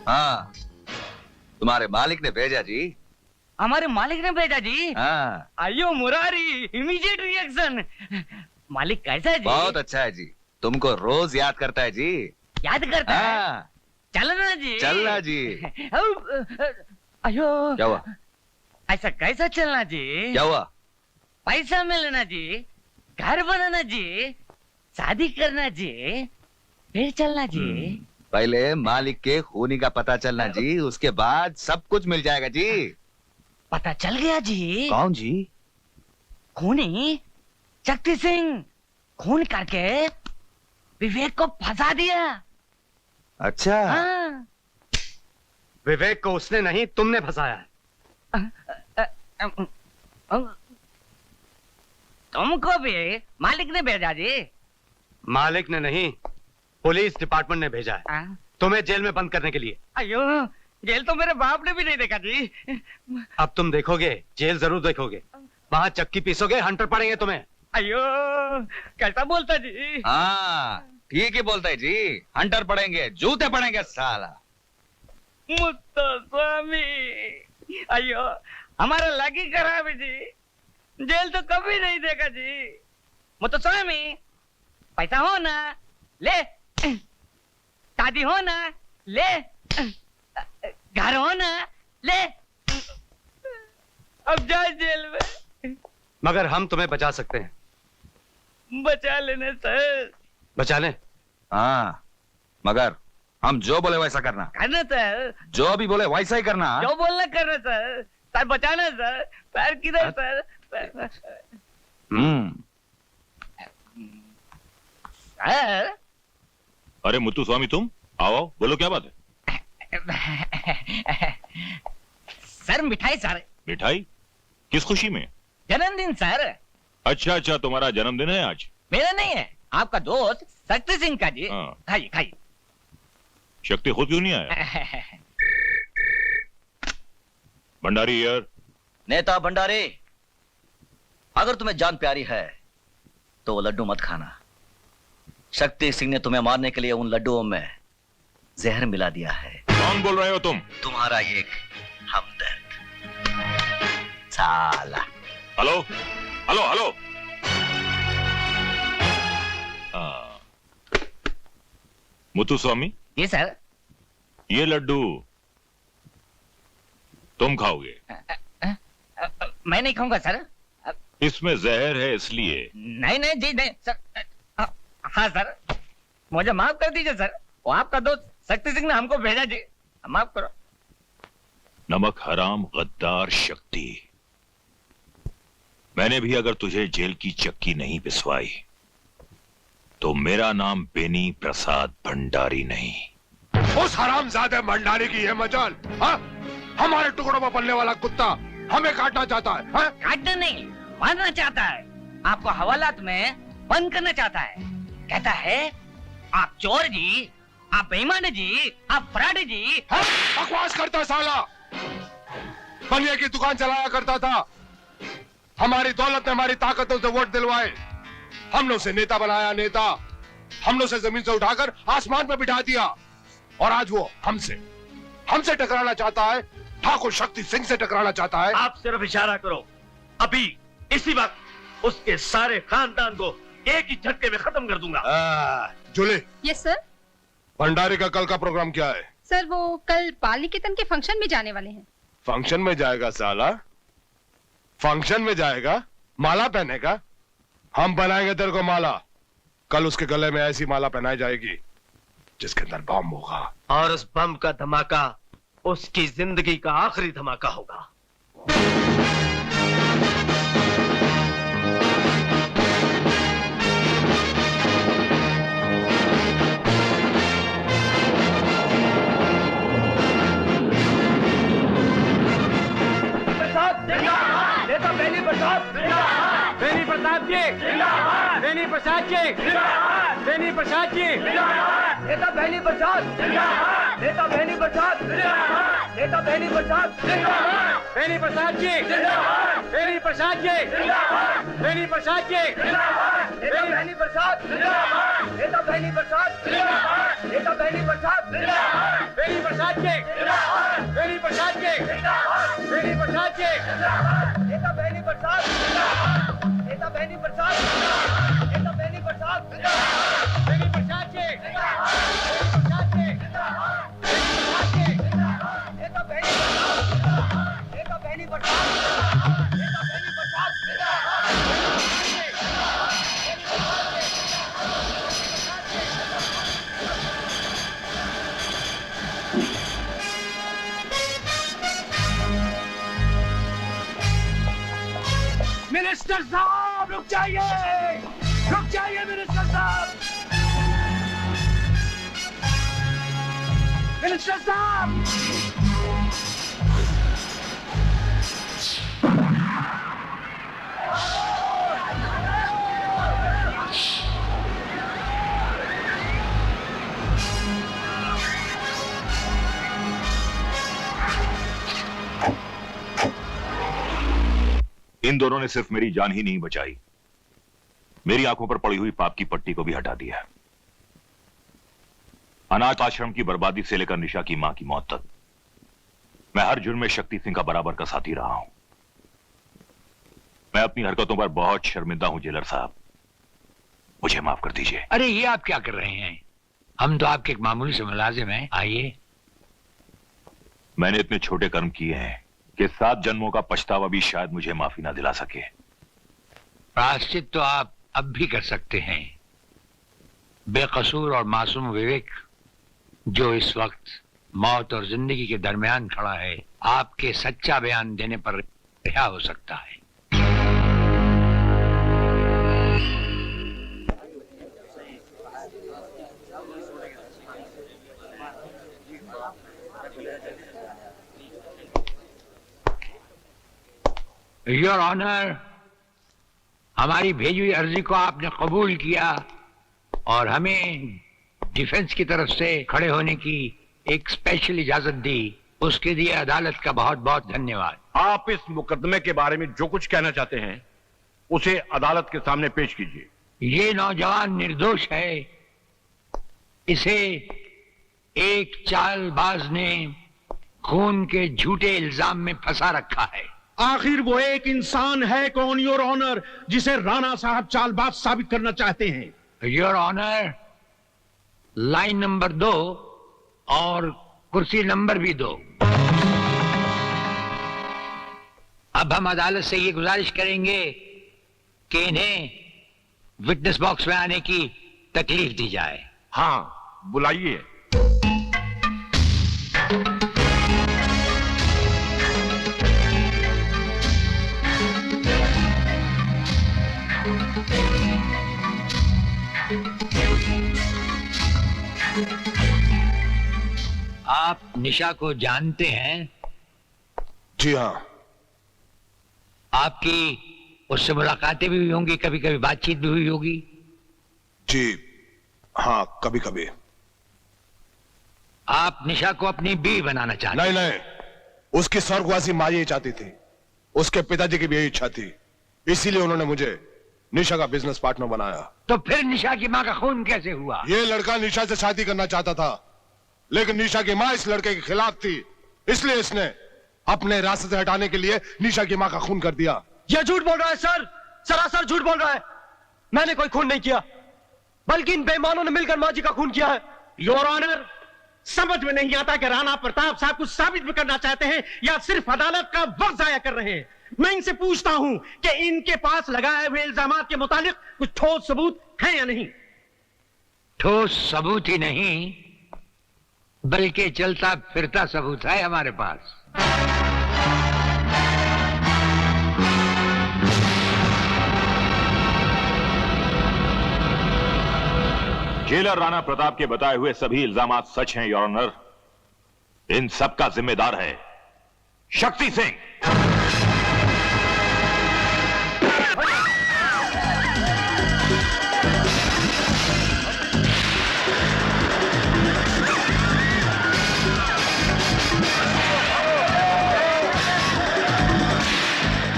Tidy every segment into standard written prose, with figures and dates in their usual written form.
हाँ, तुम्हारे मालिक ने भेजा जी। हमारे मालिक ने भेजा जी? हाँ। अयो मुरारी, इमीडिएट रिएक्शन। मालिक कैसा है जी? बहुत अच्छा है जी, तुमको रोज याद करता है जी। याद करता है? हाँ। चलना जी। चलना जी। अयो, क्या हुआ? ऐसा कैसा चलना जी? क्या हुआ? पैसा मिलना जी, घर बनाना जी, शादी करना जी, फिर चलना जी। पहले मालिक के खूनी का पता चलना जी, उसके बाद सब कुछ मिल जाएगा जी। पता चल गया जी। कौन जी? खूनी शक्ति सिंह खून करके विवेक को फंसा दिया। अच्छा। हाँ। विवेक को उसने नहीं, तुमने फंसाया है। तुमको भी मालिक ने भेजा जी? मालिक ने नहीं, पुलिस डिपार्टमेंट ने भेजा है तुम्हें जेल में बंद करने के लिए। अयो, जेल तो मेरे बाप ने भी नहीं देखा जी। अब तुम देखोगे, जेल जरूर देखोगे। वहाँ चक्की पीसोगे, हंटर पड़ेंगे तुम्हें। अयो, कैसा बोलता जी? हाँ, ठीक ही बोलता है जी, हंटर पड़ेंगे, जूते पड़ेंगे साला। मुत्तो स्वामी, अयो हमारा लगी खराब है जी, जेल तो कभी नहीं देखा जी। मुत्तो स्वामी, पैसा हो ना ले, शादी हो ना ले, घर हो ना ले, अब जाए जेल में। मगर हम तुम्हें बचा सकते हैं। बचा लेने सर। बचा लें? हाँ, मगर हम जो बोले वैसा करना। करना सर। जो भी बोले वैसा ही करना। जो बोलना करना सर। सर बचाना सर। पैर किधर सर? सर। अरे मुत्तू स्वामी, तुम आओ, बोलो क्या बात है? सर मिठाई सर। मिठाई? किस खुशी में? जन्मदिन सर। अच्छा अच्छा, तुम्हारा जन्मदिन है आज? मेरा नहीं है, आपका दोस्त शक्ति सिंह का जी। हाँ। खाइए खाइए। शक्ति खुद क्यों नहीं आया? भंडारी यार। नेता भंडारी, अगर तुम्हें जान प्यारी है तो वो लड्डू मत खाना। शक्ति सिंह ने तुम्हें मारने के लिए उन लड्डुओं में जहर मिला दिया है। कौन बोल रहे हो तुम? तुम्हारा एक हमदर्द साला। Hello hello hello. Muthu Swamy. जी सर। ये लड्डू तुम खाओगे? मैं नहीं खाऊंगा सर। इसमें जहर है इसलिए। नहीं नहीं जी नहीं सर। हाँ सर, मुझे माफ कर दीजिए सर, वो आपका दोस्त शक्ति सिंह ने हमको भेजा जी, माफ करो। नमक हराम गद्दार शक्ति, मैंने भी अगर तुझे जेल की चक्की नहीं पिसवाई तो मेरा नाम बेनी प्रसाद भंडारी नहीं। उस हरामजादे भंडारी की है मजाल। हमारे टुकड़ों में पलने वाला कुत्ता हमें काटना चाहता है। काटना नहीं, मारना चाहता है। आपको हवालात में बंद करना चाहता है। कहता है आप चोर जी, आप बेईमान जी, आप फराडी जी। बकवास करता साला। बनिया की दुकान चलाया करता था, हमारी दौलत ने हमारी ताकतों से वोट दिलवाए, हमने उसे नेता बनाया। नेता हमने उसे जमीन से उठाकर आसमान में बिठा दिया और आज वो हमसे टकराना चाहता है। ठाकुर शक्ति सिंह से टकराना चाहता है। आप सिर्फ इशारा करो, अभी इसी वक्त उसके सारे खानदान को एक ही झटके में खत्म कर दूंगा। जूली। Yes sir. भंडारी का कल का प्रोग्राम क्या है? सर वो कल बाल निकेतन के फंक्शन में जाने वाले हैं। फंक्शन में जाएगा साला? फंक्शन में जाएगा, माला पहनेगा? हम बनाएंगे तेरे को माला। कल उसके गले में ऐसी माला पहनाई जाएगी जिसके अंदर बम होगा, और उस बम का धमाका उसकी जिंदगी का आखिरी धमाका होगा। नेता बेनी प्रसाद, बेनी प्रसाद जी, बेनी प्रसाद जी, बेनी प्रसाद जी, नेता बेनी प्रसाद, नेता बेनी प्रसाद, नेता बेनी प्रसाद, बेनी प्रसाद जी, बेनी प्रसाद जी बेनी प्रसाद जी बेनी प्रसाद नेता बेनी प्रसाद नेता बेनी प्रसाद बेनी प्रसाद जी बेनी प्रसाद जी बेनी प्रसाद जी नेता बेनी प्रसाद नेता बेनी प्रसाद नेता बेनी प्रसाद बेनी प्रसाद जी प्रसाद जी नेता बेनी प्रसाद मिनिस्टर साहब रुक जाइए मिनिस्टर साहब मिनिस्टर साहब इन दोनों ने सिर्फ मेरी जान ही नहीं बचाई, मेरी आंखों पर पड़ी हुई पाप की पट्टी को भी हटा दिया। अनाथ आश्रम की बर्बादी से लेकर निशा की मां की मौत तक मैं हर जुर्म में शक्ति सिंह का बराबर का साथी रहा हूं। मैं अपनी हरकतों पर बहुत शर्मिंदा हूं जेलर साहब, मुझे माफ कर दीजिए। अरे ये आप क्या कर रहे हैं? हम तो आपके एक मामूली से मुलाजिम हैं। आइए। मैंने इतने छोटे कर्म किए हैं कि 7 जन्मों का पछतावा भी शायद मुझे माफी ना दिला सके। प्रायश्चित तो आप अब भी कर सकते हैं। बेकसूर और मासूम विवेक जो इस वक्त मौत और जिंदगी के दरमियान खड़ा है, आपके सच्चा बयान देने पर रिहा हो सकता है। योर ऑनर, हमारी भेजी हुई अर्जी को आपने कबूल किया और हमें डिफेंस की तरफ से खड़े होने की एक स्पेशल इजाजत दी, उसके लिए अदालत का बहुत बहुत धन्यवाद। आप इस मुकदमे के बारे में जो कुछ कहना चाहते हैं उसे अदालत के सामने पेश कीजिए। ये नौजवान निर्दोष है, इसे एक चालबाज ने खून के झूठे इल्जाम में फंसा रखा है। आखिर वो एक इंसान है कौन योर ऑनर जिसे राणा साहब चालबाज साबित करना चाहते हैं? योर ऑनर, लाइन नंबर 2 और कुर्सी नंबर भी 2। अब हम अदालत से ये गुजारिश करेंगे कि इन्हें विटनेस बॉक्स में आने की तकलीफ दी जाए। हाँ, बुलाइए। आप निशा को जानते हैं? जी हाँ। आपकी उससे मुलाकातें भी हुई होंगी, कभी कभी बातचीत भी हुई होगी? जी हाँ, कभी कभी। आप निशा को अपनी बीवी बनाना चाहते? नहीं नहीं, उसकी स्वर्गवासी मां यही चाहती थी, उसके पिताजी की भी यही इच्छा थी, इसीलिए उन्होंने मुझे निशा का बिजनेस पार्टनर बनाया। तो फिर निशा की मां का खून कैसे हुआ? ये लड़का निशा से शादी करना चाहता था, लेकिन निशा की मां इस लड़के के खिलाफ थी, इसलिए इसने अपने रास्ते से हटाने के लिए निशा की मां का खून कर दिया। ये झूठ बोल रहा है सर, सरासर झूठ बोल रहा है। मैंने कोई खून नहीं किया, बल्कि इन बेईमानों ने मिलकर मां जी का खून किया है। योर ऑनर, समझ में नहीं आता कि राणा प्रताप साहब कुछ साबित भी करना चाहते हैं या सिर्फ अदालत का वक्त जाया कर रहे हैं। मैं इनसे पूछता हूं कि इनके पास लगाए हुए इल्जामात के मुतालिक कुछ ठोस सबूत है या नहीं? ठोस सबूत ही नहीं, बल्कि चलता फिरता सबूत है हमारे पास। जेलर राणा प्रताप के बताए हुए सभी इल्जामात सच हैं योर ऑनर। इन सब का जिम्मेदार है शक्ति सिंह।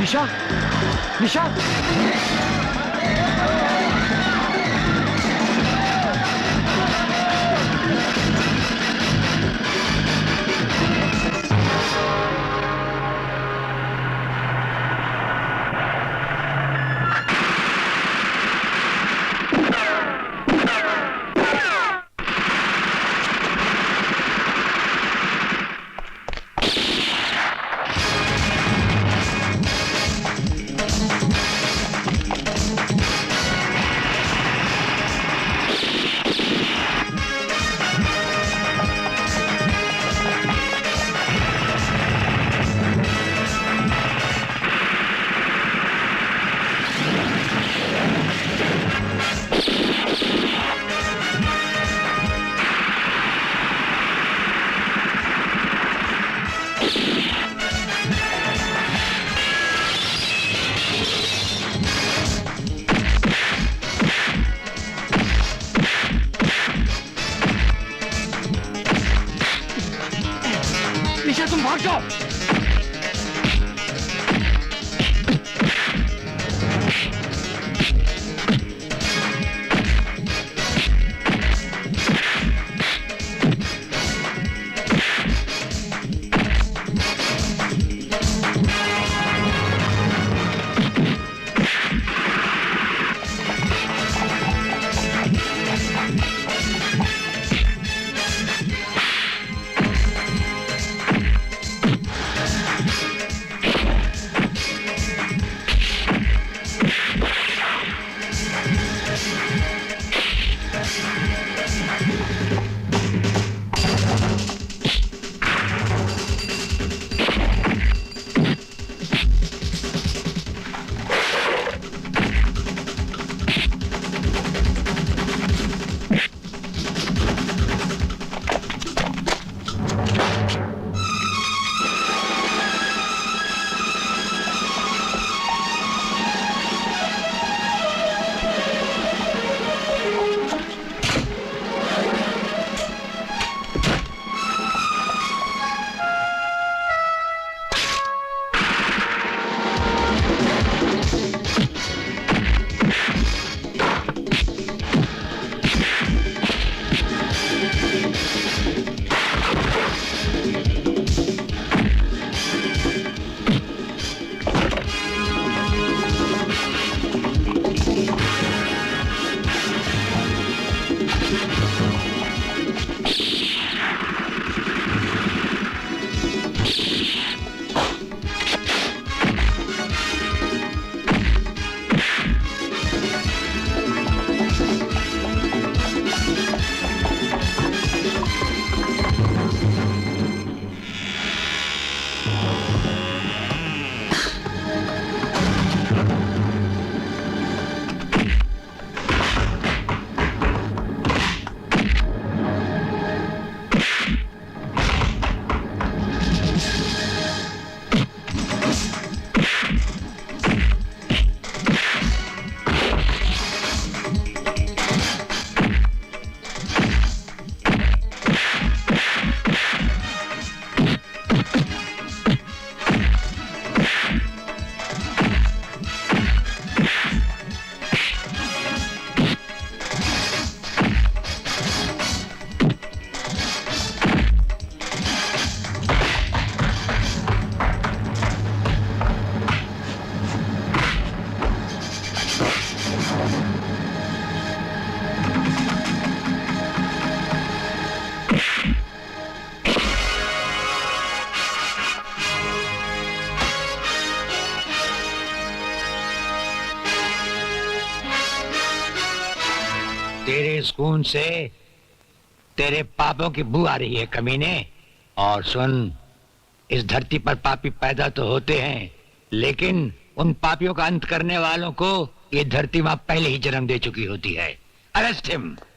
निशा निशा, निशा तुम भाग जाओ। तेरे इस खून से तेरे पापों की बू आ रही है कमीने। और सुन, इस धरती पर पापी पैदा तो होते हैं, लेकिन उन पापियों का अंत करने वालों को ये धरती मां पहले ही जन्म दे चुकी होती है। Arrest him.